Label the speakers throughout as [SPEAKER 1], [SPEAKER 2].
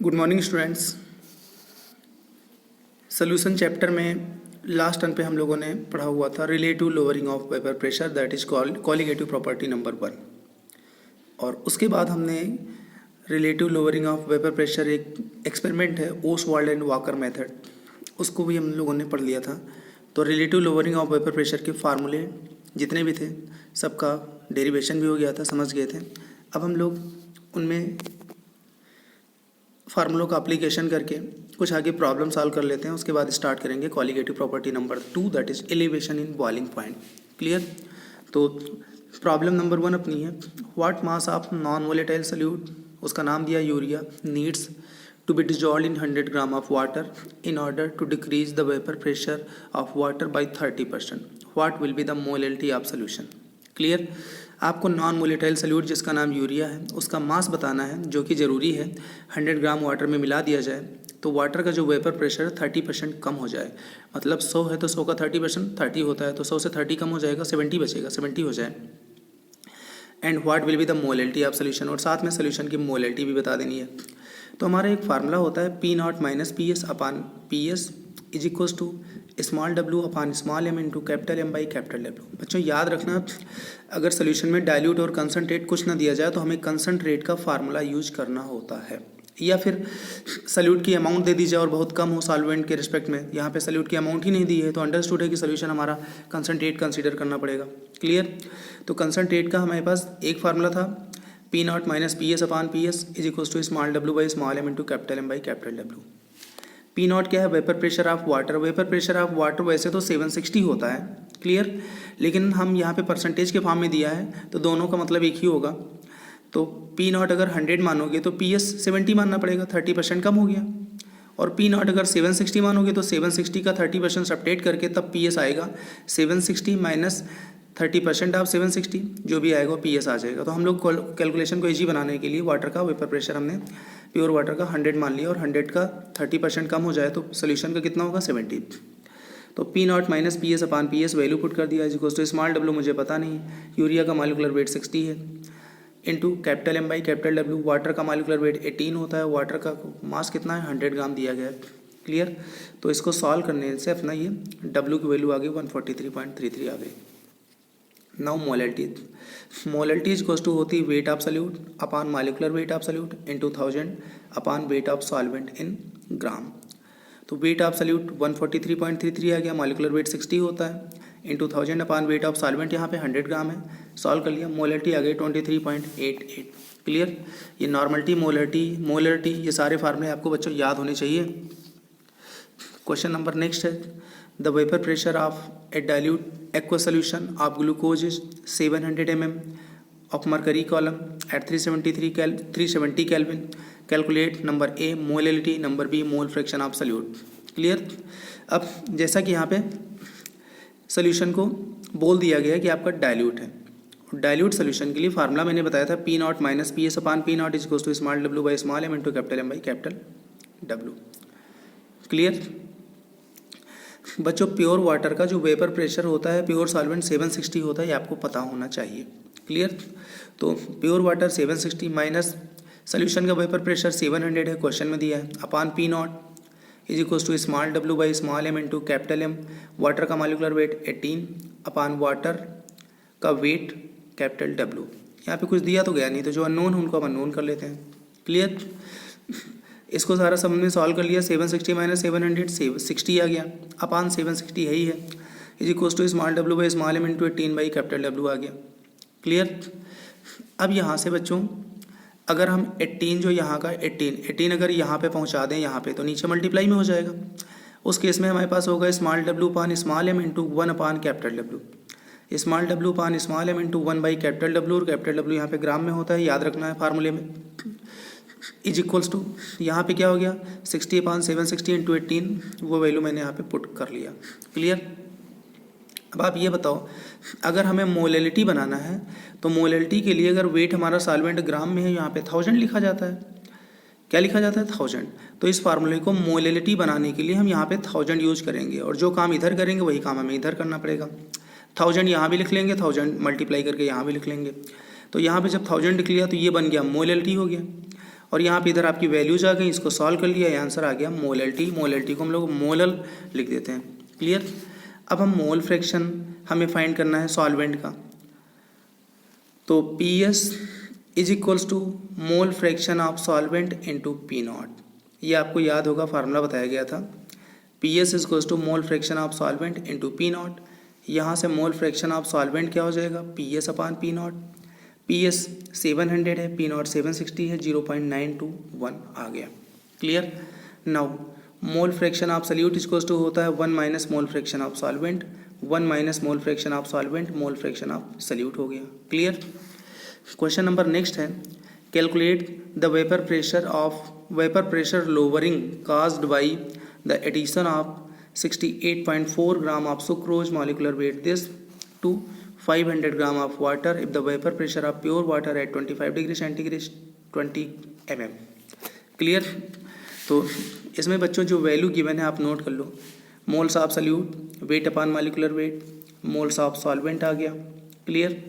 [SPEAKER 1] Good morning students. Solution chapter में last turn पे हम लोगों ने पढ़ा हुआ था relative lowering of vapour pressure, that is called colligative property number 1। और उसके बाद हमने relative lowering of vapour pressure, एक एक्सपेरिमेंट है ओसवाल्ड एंड वाकर मेथड, उसको भी हम लोगों ने पढ़ लिया था। तो relative lowering of vapour pressure के फार्मूले जितने भी थे सबका डेरिवेशन भी हो गया था, समझ गए थे। अब हम लोग उनमें फार्मूलों का एप्लीकेशन करके कुछ आगे प्रॉब्लम सॉल्व कर लेते हैं। उसके बाद स्टार्ट करेंगे colligative property number 2, that is elevation in boiling point. Clear. तो प्रॉब्लम नंबर 1 अपनी है, what mass of non volatile solute, उसका नाम दिया urea, needs to be dissolve in 100 gram of water in order to decrease the vapour pressure of water by 30%। What will be the molality of solution. Clear. आपको non volatile solute जिसका नाम urea है उसका मास बताना है, जो कि ज़रूरी है 100 ग्राम वाटर में मिला दिया जाए तो वाटर का जो वेपर प्रेशर 30% कम हो जाए। मतलब 100 है तो 100 का 30%, 30 होता है तो 100 से 30 कम हो जाएगा, 70 बचेगा, 70 हो जाए। And what will be the molality of solution, और साथ में सोल्यूशन की मोलैलिटी भी बता देनी है। तो हमारा एक फार्मूला होता है P0 minus PS upon PS is equals to small w upon small m into capital M by capital W। बच्चों याद रखना, अगर सोल्यूशन में डाइल्यूट और कंसनट्रेट कुछ ना दिया जाए तो हमें कंसनट्रेट का फार्मूला यूज करना होता है, या फिर सल्यूट की अमाउंट दे दी जाए और बहुत कम हो सॉल्वेंट के रिस्पेक्ट में। यहाँ पे सल्यूट की अमाउंट ही नहीं दी है तो अंडरस्टूड है कि सोल्यूशन हमारा कंसनट्रेट कंसीडर करना पड़ेगा। क्लियर। तो कंसनट्रेट का हमारे पास एक फार्मूला था P0 minus PS upon PS is equals to small w by small m into capital M by capital W। P0 क्या है, vapour pressure of water. Vapour pressure of water वैसे तो 760 होता है, क्लियर, लेकिन हम यहाँ पे परसेंटेज के फॉर्म में दिया है तो दोनों का मतलब एक ही होगा। तो P0 अगर 100 मानोगे तो PS 70 मानना पड़ेगा, 30% कम हो गया। और P0 अगर 760 मानोगे तो 760 का 30% सब्ट्रैक्ट करके तब PS आएगा 760 माइनस 30% ऑफ 760, जो भी आएगा PS आ जाएगा। तो हम लोग कैलकुलेशन को इजी बनाने के लिए वाटर का वेपर प्रेशर हमने प्योर वाटर का 100 मान लिया और 100 का 30% कम हो जाए तो सोल्यूशन का कितना होगा 70। तो P0 minus PS upon PS value put कर दिया, इज तो स्मॉल w मुझे पता नहीं, यूरिया का मॉलिक्यूलर वेट 60 है, into capital M by capital W। Water का मॉलिक्यूलर वेट 18 होता है, वाटर का मास कितना है 100 ग्राम दिया गया है। क्लियर। तो इसको सॉल्व करने से अपना ये W की वैल्यू आ गई 143.33 आ गई। Now molality is equals to होती है weight of solute upon molecular weight of solute into 1000 upon weight of solvent in gram. तो वेट ऑफ सॉल्यूट 143.33 आ गया, मॉलिक्यूलर वेट 60 होता है, into 1000 upon weight of solvent यहाँ पे 100 ग्राम है, solve कर लिया, मोलैलिटी आ गई 23.88। क्लियर। ये नॉर्मलिटी, मोलैलिटी ये सारे फार्मूले आपको बच्चों याद होने चाहिए। क्वेश्चन नंबर नेक्स्ट है, the vapour pressure of A dilute aqueous solution of glucose is 700 mm of mercury column at 370 Kelvin. Calculate number A molality, number B mole fraction of solute. Clear। अब जैसा कि यहाँ पे solution को बोल दिया गया है कि आपका डाइल्यूट है, डाइल्यूट सोल्यूशन के लिए फार्मूला मैंने बताया था P0 minus PS upon P0 is equals to small w by small m into capital M by capital W। Clear. बच्चों प्योर वाटर का जो वेपर प्रेशर होता है प्योर सॉल्वेंट 760 होता है, ये आपको पता होना चाहिए। क्लियर। तो प्योर वाटर 760 माइनस सोल्यूशन का वेपर प्रेशर 700 है, क्वेश्चन में दिया है, upon P0 is equals to small w by small m into capital M। Water का मॉलिक्यूलर वेट 18 अपान वाटर का वेट कैपिटल W। यहाँ पे कुछ दिया तो गया नहीं, तो जो अननोन उनको हम अननोन कर लेते हैं। क्लियर। इसको सारा सब में सॉल्व कर लिया, 760 माइनस 700 60 आ गया, अपान 760 है ही है, is equals to small w by small m into 18 by capital W आ गया। क्लियर। अब यहाँ से बच्चों अगर हम 18 जो यहाँ का 18 अगर यहाँ पे पहुँचा दें यहाँ पे तो नीचे मल्टीप्लाई में हो जाएगा। उस केस में हमारे पास होगा small w upon small m into 1 upon capital W। Small w upon small m into 1 by capital W, और कैपिटल W यहाँ पे ग्राम में होता है, याद रखना है फार्मूले में, इज इक्वल्स टू यहाँ पे क्या हो गया 60 अपान 760 इंटू 18, वो वैल्यू मैंने यहाँ पे पुट कर लिया। क्लियर। अब आप ये बताओ, अगर हमें मोलैलिटी बनाना है तो मोलैलिटी के लिए अगर वेट हमारा सॉल्वेंट ग्राम में है यहाँ पे 1000 लिखा जाता है। क्या लिखा जाता है 1000। तो इस फार्मूले को मोलैलिटी बनाने के लिए हम यहाँ पे 1000 यूज करेंगे, और जो काम इधर करेंगे वही काम हमें इधर करना पड़ेगा। 1000 यहाँ भी लिख लेंगे, 1000 मल्टीप्लाई करके यहाँ भी लिख लेंगे। तो यहाँ पे जब 1000 लिख लिया तो ये बन गया मोलैलिटी हो गया, और यहाँ पे इधर आपकी वैल्यूज आ गई, इसको सॉल्व कर लिया, ये आंसर आ गया मोलैलिटी। मोलैलिटी को हम लोग मोलल लिख देते हैं। क्लियर। अब हम मोल फ्रैक्शन हमें फाइंड करना है सॉल्वेंट का, तो PS is equals to mole fraction of solvent into P0। ये आपको याद होगा, फार्मूला बताया गया था। PS is equals to mole fraction of solvent into P0। यहाँ से मोल फ्रैक्शन ऑफ सॉल्वेंट क्या हो जाएगा, PS अपॉन P0। PS 700 है, P0 760 है, 0.921 आ गया। Clear. Now mole fraction of solute equals to होता है 1 minus mole fraction of solvent, 1 minus mole fraction of solvent, mole fraction of solute हो गया। क्लियर। क्वेश्चन नंबर नेक्स्ट है, calculate the vapour pressure lowering caused by the addition of 68.4 gram of sucrose molecular weight this to 500 gram of water if the vapor pressure of pure water at 25 degree centigrade 20 mm। Clear. तो इसमें बच्चों जो value given है आप note कर लो, moles of solute, weight upon molecular weight, moles of solvent आ गया। क्लियर।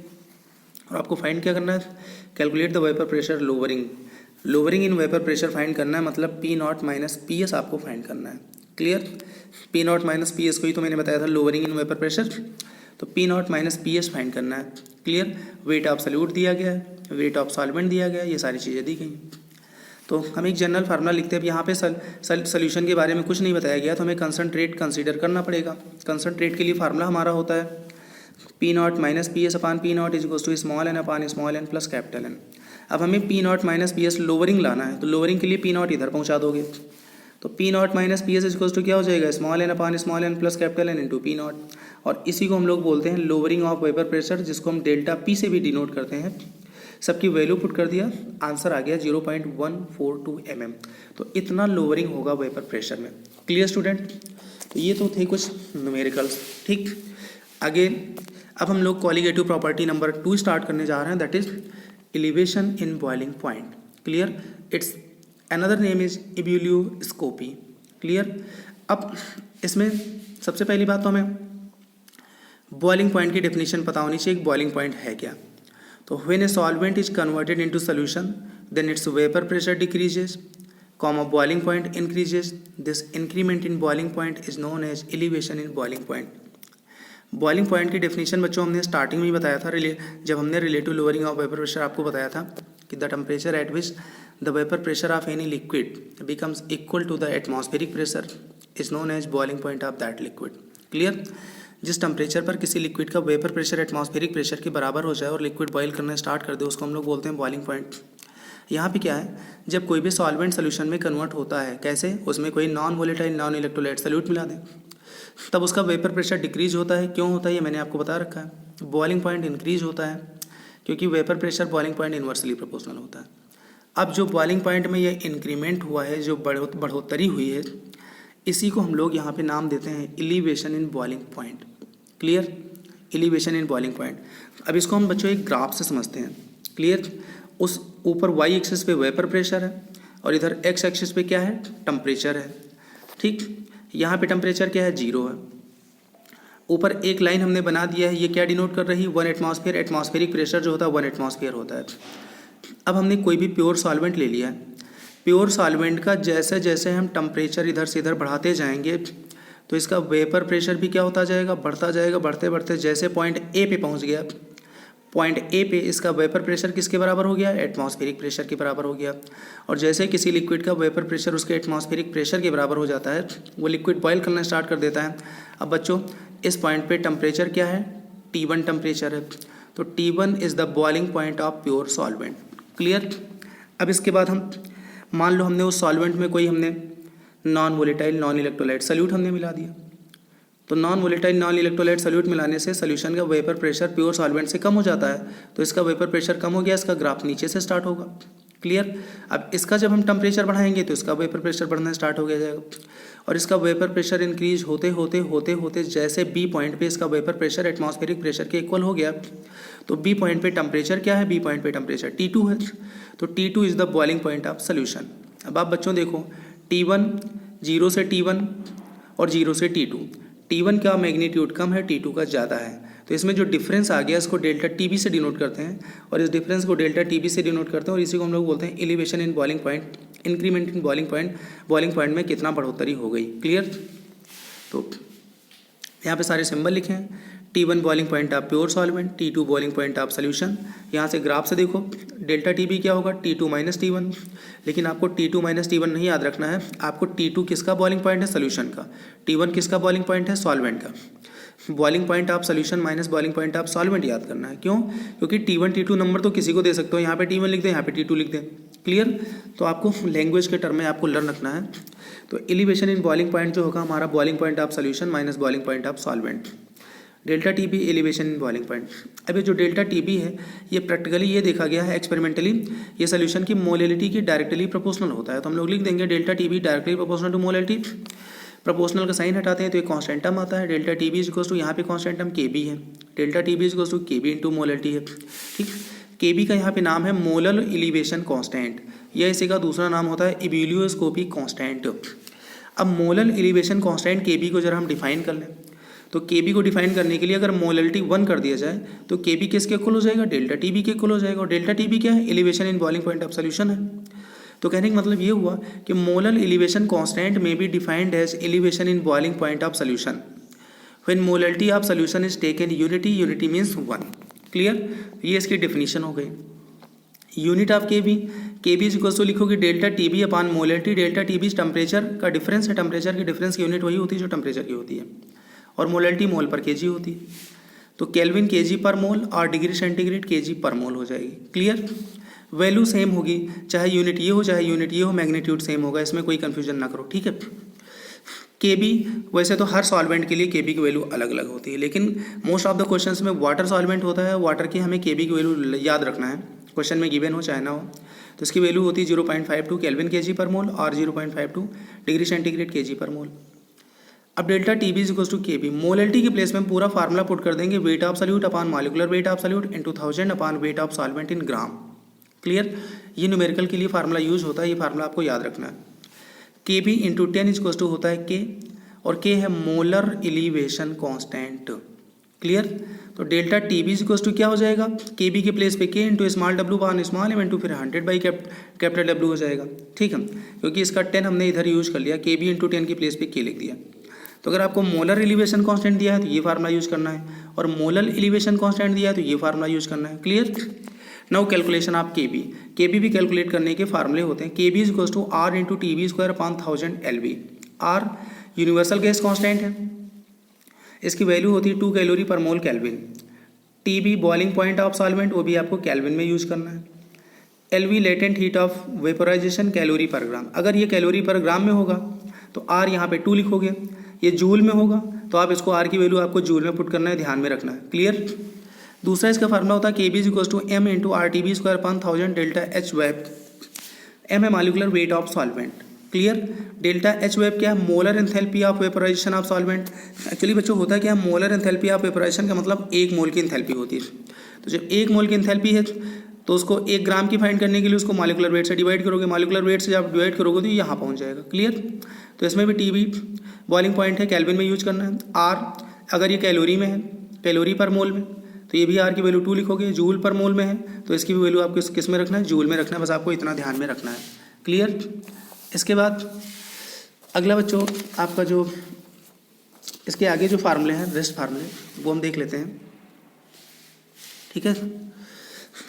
[SPEAKER 1] और आपको फाइंड क्या करना है, calculate the vapour pressure lowering in vapour pressure find करना है, मतलब P0 माइनस PS आपको फाइंड करना है। क्लियर। P0 माइनस PS को ही तो मैंने बताया था लोअरिंग इन वेपर प्रेशर, तो P0 माइनस PS फाइंड करना है। क्लियर। वेट ऑफ सल्यूट दिया गया है, वेट ऑफ सॉल्वेंट दिया गया है, ये सारी चीज़ें दी गई। तो हम एक जनरल फार्मूला लिखते हैं। अब यहाँ पे सोल्यूशन के बारे में कुछ नहीं बताया गया, तो हमें कंसंट्रेट कंसीडर करना पड़ेगा। कंसंट्रेट के लिए फार्मूला हमारा होता है P0 minus PS upon P0 is equals to small n upon small n plus capital N। अब हमें P0 माइनस PS लोअरिंग लाना है, तो लोअरिंग के लिए P0 इधर पहुँचा दोगे, तो P0 minus PS is equals to क्या हो जाएगा, small n upon small n plus capital N into P0। और इसी को हम लोग बोलते हैं लोअरिंग ऑफ वेपर प्रेशर, जिसको हम डेल्टा P से भी डिनोट करते हैं। सबकी वैल्यू पुट कर दिया, आंसर आ गया 0.142 mm। तो इतना लोअरिंग होगा वेपर प्रेशर में। Clear student. तो ये तो थे कुछ न्यूमेरिकल्स। ठीक, आगे अब हम लोग क्वालिटेटिव प्रॉपर्टी नंबर 2 स्टार्ट करने जा रहे हैं, that is elevation in boiling point. Clear. It's another name is ebullioscopy. Clear. अब इसमें सबसे पहली बात तो हमें बॉइलिंग पॉइंट की डेफिनेशन पता होनी चाहिए, बॉइलिंग पॉइंट है क्या। तो when a solvent is converted into solution then its vapour pressure decreases, comma boiling point increases. This increment in boiling point is known as elevation in boiling point. Boiling point की definition बच्चों हमने starting में ही बताया था, जब हमने relative lowering of vapour pressure आपको बताया था कि the temperature at which the vapour pressure of any liquid becomes equal to the atmospheric pressure is known as boiling point of that liquid. Clear. जिस टेम्परेचर पर किसी liquid का vapour pressure atmospheric pressure के बराबर हो जाए और liquid boil करना स्टार्ट कर दे, उसको हम लोग बोलते हैं बॉइलिंग पॉइंट। यहाँ पे क्या है, जब कोई भी सॉल्वेंट सोल्यूशन में कन्वर्ट होता है, कैसे, उसमें कोई non volatile non electrolyte solute मिला दें, तब उसका वेपर प्रेशर डिक्रीज होता है। क्यों होता है ये मैंने आपको बता रखा है। बॉइलिंग पॉइंट इंक्रीज होता है क्योंकि vapour pressure boiling point inversely proportional होता है। अब जो बॉइलिंग पॉइंट में ये इंक्रीमेंट हुआ है, जो बढ़ोतरी हुई है, इसी को हम लोग यहाँ पे नाम देते हैं elevation in boiling point. Clear. Elevation in boiling point. अब इसको हम बच्चों एक ग्राफ से समझते हैं। क्लियर। उस ऊपर वाई एक्सिस पे वेपर प्रेशर है और इधर एक्स एक्सिस पे क्या है, टेम्परेचर है। ठीक, यहाँ पे टेम्परेचर क्या है, 0 है। ऊपर एक लाइन हमने बना दिया है, ये क्या डिनोट कर रही है, 1 एटमॉस्फेयर। एटमॉस्फेरिक प्रेशर जो होता है 1 एटमॉस्फेयर होता है। अब हमने कोई भी प्योर सॉल्वेंट ले लिया है, प्योर सॉल्वेंट का जैसे जैसे हम टेम्परेचर इधर से इधर बढ़ाते जाएंगे तो इसका वेपर प्रेशर भी क्या होता जाएगा, बढ़ता जाएगा। बढ़ते बढ़ते जैसे पॉइंट ए पे पहुँच गया, पॉइंट ए पे इसका वेपर प्रेशर किसके बराबर हो गया, एटमॉस्फेरिक प्रेशर के बराबर हो गया। और जैसे किसी लिक्विड का वेपर प्रेशर उसके एटमॉस्फेरिक प्रेशर के बराबर हो जाता है, वो लिक्विड बॉयल करना स्टार्ट कर देता है। अब बच्चों इस पॉइंट पे टेम्परेचर क्या है, T1 टेम्परेचर है, तो T1 is the boiling point of pure solvent. Clear. अब इसके बाद हम मान लो हमने उस सॉल्वेंट में कोई हमने non volatile non electrolyte solute हमने मिला दिया, तो non volatile non electrolyte solute मिलाने से सोल्यूशन का वेपर प्रेशर प्योर सॉल्वेंट से कम हो जाता है, तो इसका वेपर प्रेशर कम हो गया, इसका ग्राफ नीचे से स्टार्ट होगा। क्लियर। अब इसका जब हम टेम्परेचर बढ़ाएंगे तो इसका वेपर प्रेशर बढ़ना स्टार्ट हो गया जाएगा, और इसका वेपर प्रेशर इंक्रीज होते होते होते होते जैसे बी पॉइंट पे इसका वेपर प्रेशर एटमॉस्फेरिक प्रेशर के इक्वल हो गया, तो बी पॉइंट पे टेम्परेचर क्या है, बी पॉइंट पे टेम्परेचर T2 है, तो T2 is the boiling point of solution. अब आप बच्चों देखो, T1 0 से T1 और 0 से T2, T1 का मैग्नीट्यूड कम है, T2 का ज़्यादा है, तो तो इसमें जो डिफरेंस आ गया इसको डेल्टा टीबी से डिनोट करते हैं, और इस डिफरेंस को डेल्टा टीबी से डिनोट करते हैं, और इसी को हम लोग बोलते हैं elevation in boiling point, increment in boiling point में कितना बढ़ोतरी हो गई। क्लियर। तो यहाँ पे सारे सिंबल लिखे हैं। T1 बॉइलिंग पॉइंट आप pure solvent, T2 boiling point आप सोल्यूशन। यहाँ से ग्राफ से देखो डेल्टा टीबी क्या होगा, T2 माइनस T1, लेकिन आपको T2 माइनस T1 नहीं याद रखना है, आपको T2 किसका बॉइलिंग पॉइंट है, सोल्यूशन का, T1 किसका बॉइलिंग पॉइंट है, सॉल्वेंट का। बॉइलिंग पॉइंट आप सोल्यूशन माइनस बॉइलिंग पॉइंट आप सॉल्वेंट याद करना है। क्यों? क्योंकि T1 T2 नंबर तो किसी को दे सकते हो, यहाँ पे T1 लिख दें, यहाँ पे T2 लिख दें। क्लियर। तो आपको लैंग्वेज के टर्म में आपको लर्न रखना है। तो एलिवेशन इन बॉइलिंग पॉइंट जो होगा हमारा बॉइलिंग पॉइंट आप सोल्यूशन माइनस बॉइलिंग पॉइंट आप solvent. Delta TB elevation in boiling point. अब ये जो डेल्टा टीबी है ये प्रैक्टिकली ये देखा गया है एक्सपेरिमेंटली, ये सोल्यूशन की मोलिलिटी की डायरेक्टली प्रोपोर्शनल होता है। तो हम लोग लिख देंगे delta TB directly proportional to molality. Proportional का साइन हटाते हैं तो एक कांस्टेंट टर्म आता है, delta TB is equals to, यहाँ पे कांस्टेंट टर्म के बी है, delta TB is equals to K B into molality है। ठीक, के बी का यहाँ पे नाम है मोलर एलिवेशन कांस्टेंट, यह इसी का दूसरा नाम होता है इवेल्युओस्कोपी कांस्टेंट। अब मोलर एलिवेशन कांस्टेंट के बी को जरा हम डिफाइन कर लें, तो के बी को डिफाइन करने के लिए अगर मोलरिटी 1 कर दिया जाए तो के बी किसके इक्वल हो जाएगा, डेल्टा टी बी के इक्वल हो जाएगा। और डेल्टा टी बी क्या है, elevation in boiling point of solution है। तो कहने का मतलब ये हुआ कि मोलर एलिवेशन कांस्टेंट में be defined as elevation in boiling point of solution when molarity of solution is taken unity means 1। Clear. ये इसकी डेफिनेशन हो गई। Unit of K B is equal to लिखोगे delta T B upon molarity. Delta T B temperature का difference है, temperature की difference की unit वही होती है जो टेम्परेचर की होती है, और मोलरिटी मोल पर केजी होती है। तो केल्विन केजी पर मोल और डिग्री सेंटीग्रेड केजी पर मोल हो जाएगी। क्लियर। वैल्यू सेम होगी, चाहे यूनिट ये हो चाहे यूनिट ये हो, मैग्नीट्यूड सेम होगा, इसमें कोई कंफ्यूजन ना करो। ठीक है। के बी वैसे तो हर सॉल्वेंट के लिए के बी की वैल्यू अलग अलग होती है, लेकिन मोस्ट ऑफ द क्वेश्चंस में वाटर सॉल्वेंट होता है, वाटर की हमें के बी की वैल्यू याद रखना है, क्वेश्चन में गिवन हो चाहे ना हो। तो इसकी वैल्यू होती है 0.52 केल्विन केजी पर मोल और 0.52 डिग्री सेंटीग्रेड केजी पर मोल। अब delta T B is equal to K B, molarity की प्लेस में पूरा फार्मूला पुट कर देंगे, weight of solute upon molecular weight of solute into 1000 upon weight of solvent in gram. Clear. ये numerical के लिए फार्मूला यूज होता है, ये फार्मूला आपको याद रखना है। K B into 10 is equal to होता है के, और के है मोलर एलिवेशन कांस्टेंट। क्लियर। तो delta T B is equal to क्या हो जाएगा, के बी के प्लेस पे K into small W upon small M into फिर 100 बाई कैपिटल डब्ल्यू हो जाएगा। ठीक है, क्योंकि इसका 10 हमने इधर यूज कर लिया, के बी इंटू 10 की प्लेस पे के लिख दिया। तो अगर आपको मोलर एलिवेशन कांस्टेंट दिया है तो ये फार्मूला यूज करना है, और मोलर एलिवेशन कांस्टेंट दिया है तो ये फार्मूला यूज करना है। Clear. Now calculation of K B भी कैलकुलेट करने के फार्मूले होते हैं। K B is equal to R into T B square upon 1000 L B. R universal gas constant है, इसकी वैल्यू होती है 2 कैलोरी पर mole kelvin. T B boiling point of solvent, वो भी आपको केल्विन में यूज करना है। L V latent heat of vaporization calorie पर ग्राम, अगर ये कैलोरी पर ग्राम में होगा तो आर यहाँ पे 2 लिखोगे, ये जूल में होगा तो आप इसको आर की वैल्यू आपको जूल में पुट करना है, ध्यान में रखना है। क्लियर। दूसरा इसका फार्मूला होता है K B is equal to M into R T B square upon 1000 delta H vap. M है molecular weight of solvent. Clear. Delta H vap क्या है, molar enthalpy of vaporization of solvent. Actually बच्चों होता है क्या, molar enthalpy of vaporisation का मतलब 1 मोल की एंथैल्पी होती है। तो जब 1 मोल की एंथैल्पी है तो उसको 1 ग्राम की फाइंड करने के लिए उसको मॉलिक्यूलर वेट से डिवाइड करोगे, मॉलिक्यूलर वेट से जब डिवाइड करोगे तो यहाँ पहुँच जाएगा। क्लियर। तो इसमें भी टी बी बॉइलिंग पॉइंट है, केल्विन में यूज करना है। आर अगर ये कैलोरी में है, कैलोरी पर मोल में, तो ये भी आर की वैल्यू 2 लिखोगे। जूल पर मोल में है तो इसकी भी वैल्यू आपको किस में रखना है, जूल में रखना है, बस आपको इतना ध्यान में रखना है। क्लियर। इसके बाद अगला बच्चों आपका जो इसके आगे जो फार्मूले हैं, रेस्ट फार्मूले, वो हम देख लेते हैं। ठीक है।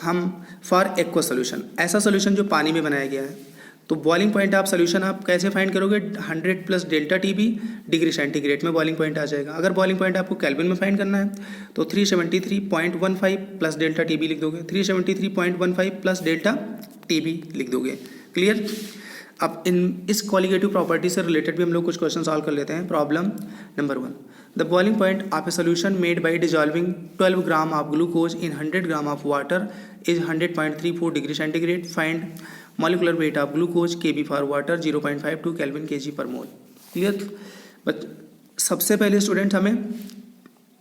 [SPEAKER 1] हम फॉर एक्वा सोल्यूशन, ऐसा सोल्यूशन जो पानी में बनाया गया है, तो बॉइलिंग पॉइंट आप सोल्यूशन आप कैसे फाइंड करोगे, 100 plus delta T B degree centigrade में बॉइलिंग पॉइंट आ जाएगा। अगर बॉइलिंग पॉइंट आपको केल्विन में फाइंड करना है तो 373.15 प्लस डेल्टा टी बी लिख दोगे, 373.15 प्लस डेल्टा टी बी लिख दोगे। क्लियर। अब इस क्वालिटेटिव प्रॉपर्टी से रिलेटेड भी हम लोग कुछ क्वेश्चन सॉल्व कर लेते हैं। Problem number 1, the boiling point of a solution made by dissolving 12 gram of glucose in 100 gram of water is 100.34 degree centigrade. Find molecular weight of glucose K B for water 0.52 kelvin KG पर mole. Clear. But सबसे पहले student हमें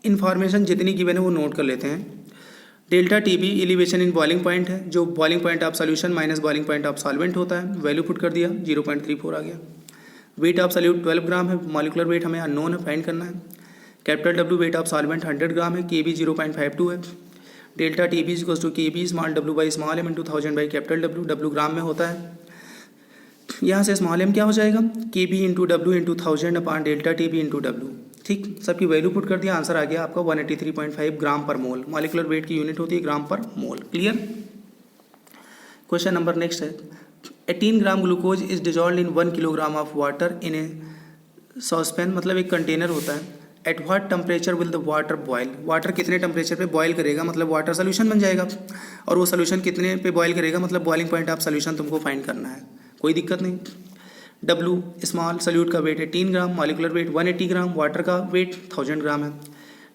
[SPEAKER 1] information जितनी given है वो note कर लेते हैं। Delta T B elevation in boiling point है, जो boiling point of solution minus boiling point of solvent होता है, वैल्यू पुट कर दिया 0.34 आ गया। वेट ऑफ सॉल्यूट 12 ग्राम है, मॉलिक्यूलर वेट हमें अननोन है, फाइंड करना है। Capital W weight of solvent 100 gram है, के बी 0.52 है। Delta T B equals to K B small W by small M into 1000 by capital W, W gram में होता है। यहाँ से स्मॉल एम क्या हो जाएगा, K B into W into 1000 upon delta T B into W. ठीक, सबकी वैल्यू पुट कर दिया, आंसर आ गया आपका 183.5 ग्राम पर मोल। मॉलिक्यूलर वेट की यूनिट होती है ग्राम पर mole. Clear. Question number next है, 18 gram glucose is dissolve in 1 kilogram of water in a saucepan, मतलब एक कंटेनर होता है। At what temperature will the water boil, water कितने टेम्परेचर पे बॉयल करेगा, मतलब वाटर सोल्यूशन बन जाएगा। और वो सोल्यूशन कितने पे बॉयल करेगा, मतलब बॉइलिंग पॉइंट ऑफ सोल्यूशन तुमको फाइंड करना है, कोई दिक्कत नहीं। डब्ल्यू स्मॉल सोल्यूट का weight 18 gram, molecular weight 180 gram, water का वेट 1000 ग्राम है।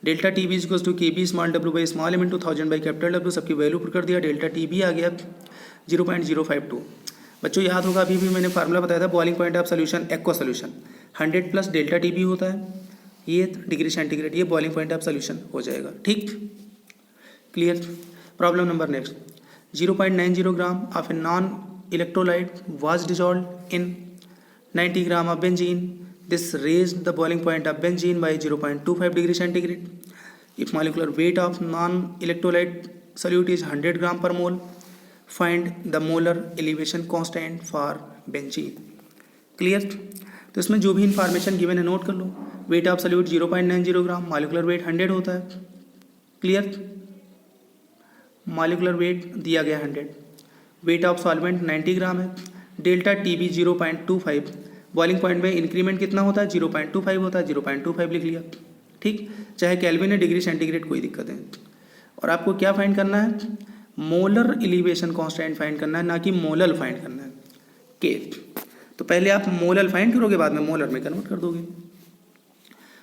[SPEAKER 1] Delta T B equals to K B small W by small M into 1000 by capital W, सबकी वैल्यू पुट कर दिया। डेल्टा टी बी आ गया 0.052। बच्चों याद होगा अभी भी मैंने फार्मूला बताया था, boiling point of solution aqua solution 100 plus delta T B होता है, ये डिग्री सेंटीग्रेड, ये बॉइलिंग पॉइंट ऑफ सोल्यूशन हो जाएगा। ठीक, clear. Problem number next, 0.90 gram of a non electrolyte was dissolved in 90 gram of benzene. This raised the boiling point of benzene by 0.25 degree centigrade. If molecular weight of non-electrolyte solute is 100 gram per mole, find the molar elevation constant for benzene. Clear? तो इसमें जो भी information given है note कर लो। Weight of solute 0.90 gram, molecular weight 100 होता है। Clear. Molecular weight दिया गया 100, वेट ऑफ सॉल्वेंट 90 ग्राम है। Delta T B 0.25, boiling point में इंक्रीमेंट कितना होता है, 0.25 होता है, 0.25 लिख लिया। ठीक, चाहे केल्विन है डिग्री सेंटीग्रेड कोई दिक्कत है। और आपको क्या फाइंड करना है, मोलर एलिवेशन कांस्टेंट फाइंड करना है, ना कि मोलल फाइंड करना है। के तो पहले आप मोलल फाइंड करोगे, बाद में मोलर में कन्वर्ट कर दोगे।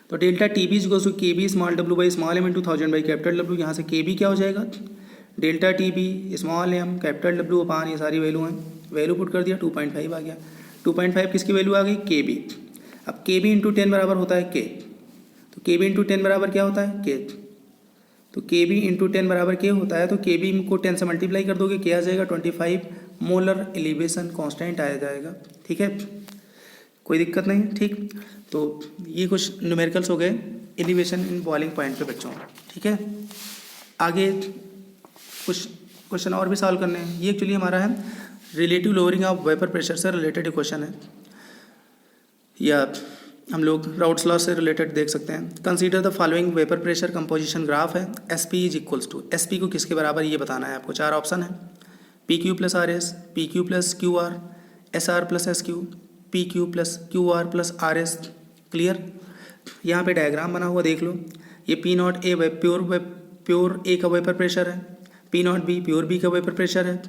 [SPEAKER 1] तो delta T B equals to K B small W by small M into 1000 by capital W. यहाँ से के बी क्या हो जाएगा, delta T B small M capital W upon ये सारी वैल्यू हैं, वैल्यू पुट कर दिया, 2.5 आ गया। 2.5 किसकी वैल्यू आ गई, के बी। अब के बी इंटू 10 बराबर होता है के, तो के बी इंटू 10 बराबर क्या होता है, के। तो के बी इंटू 10 बराबर के होता है, तो के बी को 10 से मल्टीप्लाई कर दोगे, क्या आ जाएगा 25 मोलर एलिवेशन कांस्टेंट आ जाएगा। ठीक है, कोई दिक्कत नहीं। ठीक, तो ये कुछ न्यूमेरिकल्स हो गए एलिवेशन इन बॉइलिंग पॉइंट पे बच्चों। ठीक है, आगे कुछ क्वेश्चन और भी सॉल्व करने हैं। ये एक्चुअली हमारा है relative lowering of vapour pressure से रिलेटेड क्वेश्चन है, या हम लोग राउट्स लॉ से रिलेटेड देख सकते हैं। Consider the following vapour pressure composition graph है। S P is equals to, S P को किसके बराबर ये बताना है आपको। 4 ऑप्शन है, P Q plus R S, P Q plus Q R, S R plus S Q, P Q plus Q R plus R S. Clear. यहाँ पे डायग्राम बना हुआ देख लो, ये P not A pure A का vapour pressure है, P not B pure B का वेपर प्रेशर है।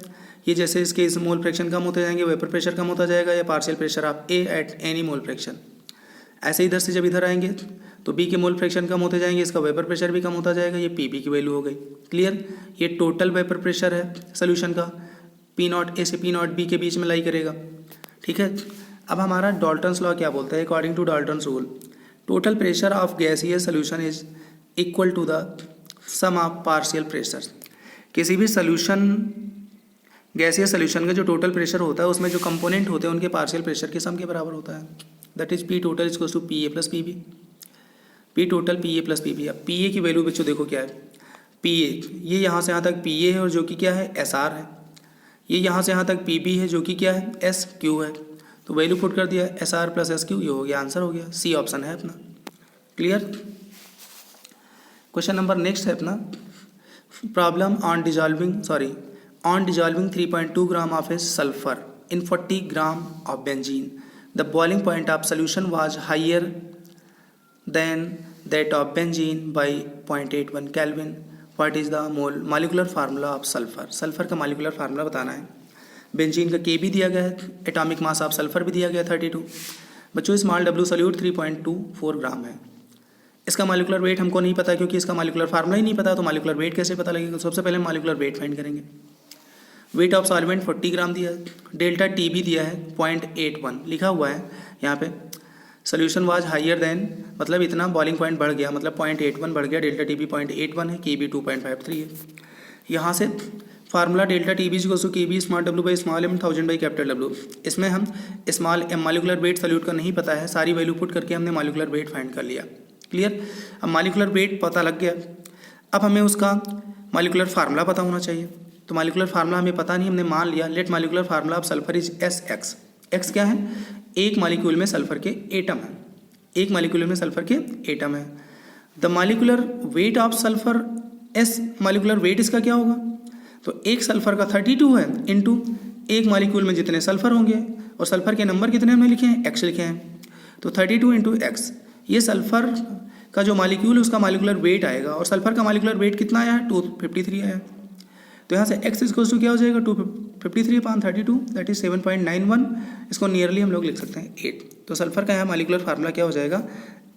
[SPEAKER 1] ये जैसे इसके मोल फ्रैक्शन कम होते जाएंगे वेपर प्रेशर कम होता जाएगा, या partial pressure of A at any mole fraction. ऐसे इधर से जब इधर आएंगे तो बी के मोल फ्रैक्शन कम होते जाएंगे, इसका वेपर प्रेशर भी कम होता जाएगा, ये पी बी की वैल्यू हो गई। क्लियर। ये टोटल वेपर प्रेशर है सोल्यूशन का, पी नॉट ए से पी नॉट बी के बीच में लाई करेगा। ठीक है, अब हमारा डाल्टन्स लॉ क्या बोलता है, according to Dalton's rule total pressure of gaseous solution is equal to the sum of partial pressure. किसी भी सोल्यूशन गैसियस सोल्यूशन का जो टोटल प्रेशर होता है उसमें जो कंपोनेंट होते हैं उनके पार्शियल प्रेशर के सम के बराबर होता है। That is P total equals to P A plus P B, P total P A plus P B. अब पी ए की वैल्यू बच्चों देखो क्या है, पी ए ये यहाँ से यहाँ तक पी ए है और जो कि क्या है एस आर है, ये यहाँ से यहाँ तक पी बी है जो कि क्या है एस क्यू है। तो वैल्यू पुट कर दिया S R plus S Q, ये हो गया आंसर, हो गया सी ऑप्शन है अपना। क्लियर। क्वेश्चन नंबर नेक्स्ट है अपना problem on dissolving 3.2 gram of A sulphur in 40 gram of benzene. The boiling point of solution was higher than that of benzene by 0.81 Kelvin. What is the molecular formula of sulfur? Sulphur का molecular formula बताना है। Benzene का K भी दिया गया है, atomic mass of sulphur भी दिया गया 32। बच्चों स्मॉल डब्ल्यू सोल्यूट 3.24 ग्राम है। इसका molecular weight हमको नहीं पता क्योंकि इसका molecular formula ही नहीं पता, तो molecular weight कैसे पता लगेगा। सबसे पहले molecular weight फाइंड करेंगे। वेट ऑफ सॉल्वेंट 40 ग्राम दिया है, डेल्टा टी बी दिया है 0.81 लिखा हुआ है यहाँ पे। सोल्यूशन वाज हायर देन मतलब इतना बॉइलिंग पॉइंट बढ़ गया, मतलब 0.81 बढ़ गया, डेल्टा टी बी 0.81 है, के बी 2.53 है। यहाँ से formula delta T B equals to K B small W by small M 1000 by capital W. इसमें हम small M molecular weight solute का नहीं पता है, सारी वैल्यू पुट करके हमने मॉलिकुलर वेट फाइंड कर लिया। क्लियर। अब मॉलिक्यूलर वेट पता लग गया, अब हमें उसका मॉलिक्यूलर फार्मूला पता होना चाहिए। तो मॉलिक्यूलर फार्मूला हमें पता नहीं, हमने मान लिया let molecular formula of sulphur is SX। X क्या है? एक मॉलिक्यूल में सल्फर के एटम है, एक मॉलिक्यूल में सल्फर के एटम है। The molecular weight of sulphur S, molecular weight इसका क्या होगा? तो एक सल्फर का 32 है इंटू एक मॉलिक्यूल में जितने सल्फर होंगे, और सल्फर के नंबर कितने हमने लिखे हैं? X लिखे हैं। तो 32 इंटू X, ये सल्फर का जो मॉलिक्यूल है उसका मॉलिक्यूलर वेट आएगा, और सल्फर का मॉलिक्यूलर वेट कितना आया है? 253 आया। तो यहाँ से X इक्वल्स टू क्या हो जाएगा? 253/32, दैट इज 7.91। इसको नियरली हम लोग लिख सकते हैं 8। तो सल्फर का यहाँ मॉलिक्यूलर फार्मूला क्या हो जाएगा?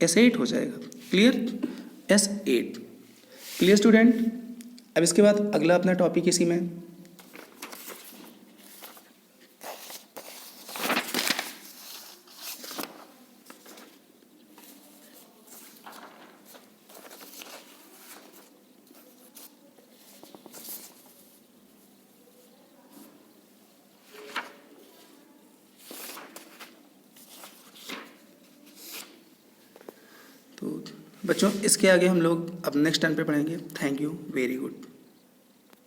[SPEAKER 1] S8 हो जाएगा। क्लियर? S8। Clear student? अब इसके बाद अगला अपना टॉपिक इसी में, तो बच्चों इसके आगे हम लोग अब नेक्स्ट टाइम पे पढ़ेंगे। Thank you, very good.